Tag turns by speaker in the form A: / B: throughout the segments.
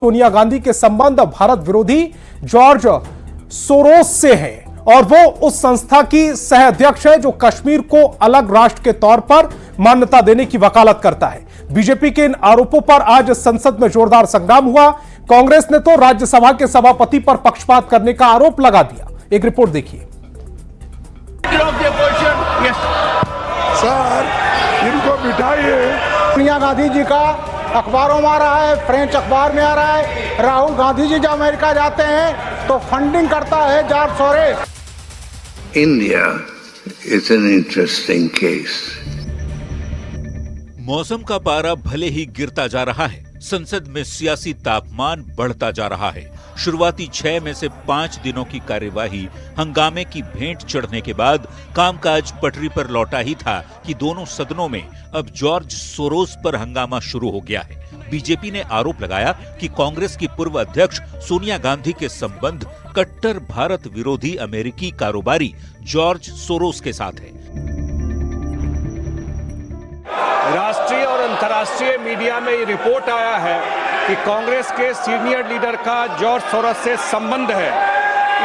A: सोनिया गांधी के संबंध भारत विरोधी जॉर्ज सोरोस से हैं और वो उस संस्था की सह अध्यक्ष है जो कश्मीर को अलग राष्ट्र के तौर पर मान्यता देने की वकालत करता है। बीजेपी के इन आरोपों पर आज संसद में जोरदार संग्राम हुआ। कांग्रेस ने तो राज्यसभा के सभापति पर पक्षपात करने का आरोप लगा दिया। एक रिपोर्ट देखिए।
B: सर, इनको बिठाइए।
C: सोनिया गांधी जी का अखबारों में आ रहा है, फ्रेंच अखबार में आ रहा है। राहुल गांधी जी जब अमेरिका जाते हैं तो फंडिंग करता है George Soros.
D: India is an interesting case.
E: मौसम का पारा भले ही गिरता जा रहा है, संसद में सियासी तापमान बढ़ता जा रहा है। शुरुआती 6 में से 5 दिनों की कार्यवाही हंगामे की भेंट चढ़ने के बाद कामकाज पटरी पर लौटा ही था कि दोनों सदनों में अब जॉर्ज सोरोस पर हंगामा शुरू हो गया है। बीजेपी ने आरोप लगाया कि कांग्रेस की पूर्व अध्यक्ष सोनिया गांधी के संबंध कट्टर भारत विरोधी अमेरिकी कारोबारी जॉर्ज सोरोस के साथ है।
F: राष्ट्रीय और अंतर्राष्ट्रीय मीडिया में ये रिपोर्ट आया है कि कांग्रेस के सीनियर लीडर का जॉर्ज सोरोस से संबंध है।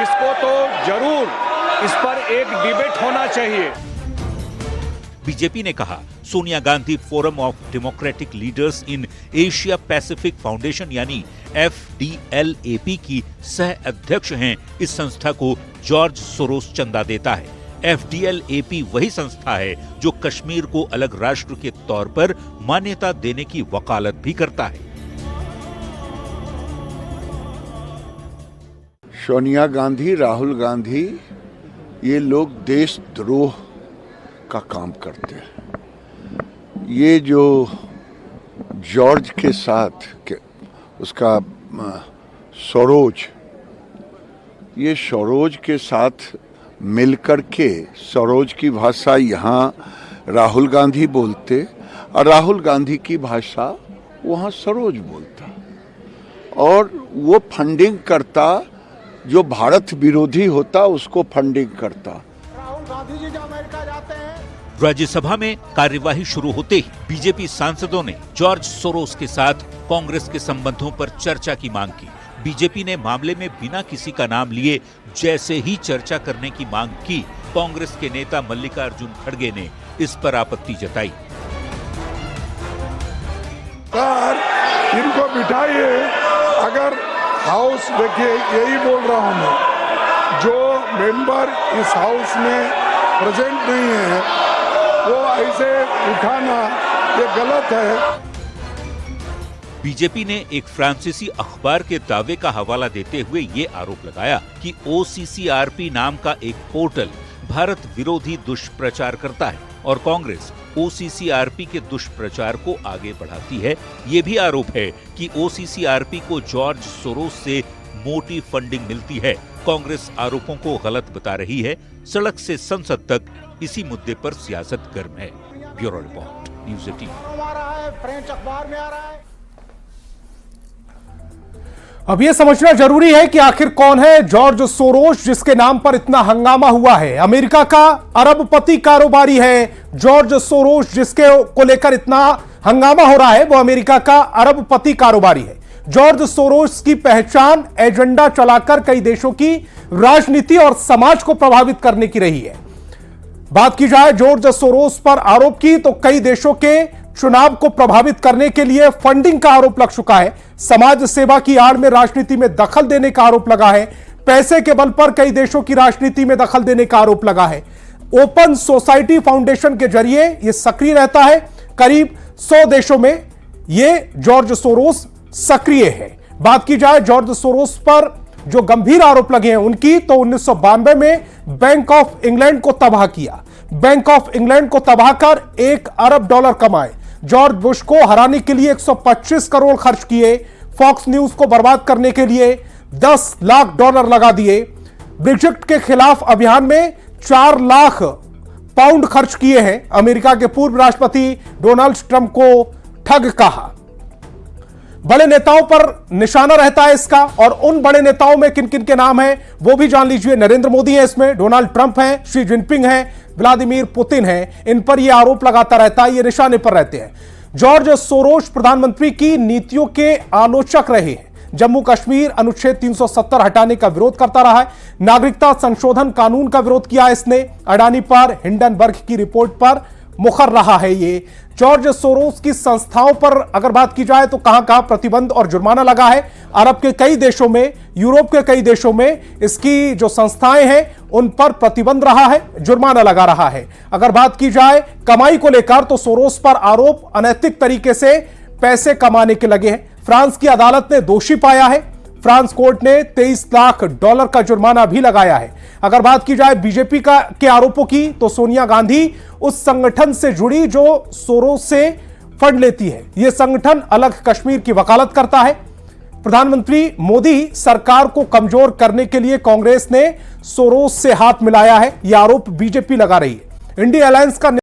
F: इसको तो जरूर इस पर एक डिबेट होना चाहिए।
E: बीजेपी ने कहा Sonia Gandhi forum of democratic leaders in Asia Pacific foundation यानी FDLAP की सह अध्यक्ष हैं। इस संस्था को जॉर्ज सोरोस चंदा देता है। FDLAP वही संस्था है जो कश्मीर को अलग राष्ट्र के तौर पर मान्यता देने की वकालत भी करता है।
B: सोनिया गांधी, राहुल गांधी, ये लोग देशद्रोह का काम करते हैं। ये जो जॉर्ज के साथ उसका सोरोज, ये सोरोज के साथ मिलकर के सरोज की भाषा यहाँ राहुल गांधी बोलते और राहुल गांधी की भाषा वहाँ सरोज बोलता और वो फंडिंग करता, जो भारत विरोधी होता उसको फंडिंग करता।
C: राहुल गांधी जी जब अमेरिका जाते हैं।
E: राज्यसभा में कार्यवाही शुरू होते ही बीजेपी सांसदों ने जॉर्ज सोरोस के साथ कांग्रेस के संबंधों पर चर्चा की मांग की। बीजेपी ने मामले में बिना किसी का नाम लिए जैसे ही चर्चा करने की मांग की, कांग्रेस के नेता मल्लिकार्जुन खड़गे ने इस पर आपत्ति जताई।
B: सर, इनको बिठाइए। अगर हाउस, देखिए यही बोल रहा हूँ मैं, जो मेंबर इस हाउस में प्रेजेंट नहीं है वो ऐसे उठाना ये गलत है।
E: बीजेपी ने एक फ्रांसीसी अखबार के दावे का हवाला देते हुए ये आरोप लगाया कि OCCRP नाम का एक पोर्टल भारत विरोधी दुष्प्रचार करता है और कांग्रेस OCCRP के दुष्प्रचार को आगे बढ़ाती है। ये भी आरोप है कि OCCRP को जॉर्ज सोरोस से मोटी फंडिंग मिलती है। कांग्रेस आरोपों को गलत बता रही है। सड़क से संसद तक इसी मुद्दे पर सियासत गर्म है। Bureau report, news 18।
C: आ रहा है, फ्रेंच अखबार में आ रहा है।
A: अब यह समझना जरूरी है कि आखिर कौन है जॉर्ज सोरोस जिसके नाम पर इतना हंगामा हुआ है। अमेरिका का अरबपति कारोबारी है जॉर्ज सोरोस, जिसके को लेकर इतना हंगामा हो रहा है। वो अमेरिका का अरबपति कारोबारी है। जॉर्ज सोरोस की पहचान एजेंडा चलाकर कई देशों की राजनीति और समाज को प्रभावित करने की रही है। बात की जाए जॉर्ज सोरोस पर आरोप की तो कई देशों के चुनाव को प्रभावित करने के लिए फंडिंग का आरोप लग चुका है। समाज सेवा की आड़ में राजनीति में दखल देने का आरोप लगा है। पैसे के बल पर कई देशों की राजनीति में दखल देने का आरोप लगा है। ओपन सोसाइटी फाउंडेशन के जरिए यह सक्रिय रहता है। करीब 100 देशों में यह जॉर्ज सोरोस सक्रिय है। बात की जाए जॉर्ज सोरोस पर जो गंभीर आरोप लगे हैं उनकी, तो 1992 में बैंक ऑफ इंग्लैंड को तबाह किया। बैंक ऑफ इंग्लैंड को तबाह कर $1 अरब कमाए। जॉर्ज बुश को हराने के लिए 125 करोड़ खर्च किए। फॉक्स न्यूज को बर्बाद करने के लिए $10 लाख लगा दिए। ब्रेक्जिट के खिलाफ अभियान में $4 लाख खर्च किए हैं। अमेरिका के पूर्व राष्ट्रपति डोनाल्ड ट्रंप को ठग कहा। बड़े नेताओं पर निशाना रहता है इसका, और उन बड़े नेताओं में किन किन के नाम हैं वो भी जान लीजिए। नरेंद्र मोदी है इसमें, डोनाल्ड ट्रंप हैं, शी जिनपिंग हैं, व्लादिमीर पुतिन हैं। इन पर यह आरोप लगाता रहता है, ये निशाने पर रहते हैं। जॉर्ज सोरोस प्रधानमंत्री की नीतियों के आलोचक रहे हैं। जम्मू कश्मीर अनुच्छेद 370 हटाने का विरोध करता रहा है। नागरिकता संशोधन कानून का विरोध किया इसने। अडानी पर हिंडनबर्ग की रिपोर्ट पर मुखर रहा है ये। जॉर्ज सोरोस की संस्थाओं पर अगर बात की जाए तो कहां प्रतिबंध और जुर्माना लगा है। अरब के कई देशों में, यूरोप के कई देशों में इसकी जो संस्थाएं हैं उन पर प्रतिबंध रहा है, जुर्माना लगा रहा है। अगर बात की जाए कमाई को लेकर तो सोरोस पर आरोप अनैतिक तरीके से पैसे कमाने के लगे हैं। फ्रांस की अदालत ने दोषी पाया है। फ्रांस कोर्ट ने $23 लाख का जुर्माना भी लगाया है। अगर बात की जाए बीजेपी के आरोपों की तो सोनिया गांधी उस संगठन से जुड़ी जो सोरोस से फंड लेती है। यह संगठन अलग कश्मीर की वकालत करता है। प्रधानमंत्री मोदी सरकार को कमजोर करने के लिए कांग्रेस ने सोरोस से हाथ मिलाया है, यह आरोप बीजेपी लगा रही है। इंडिया अलायंस का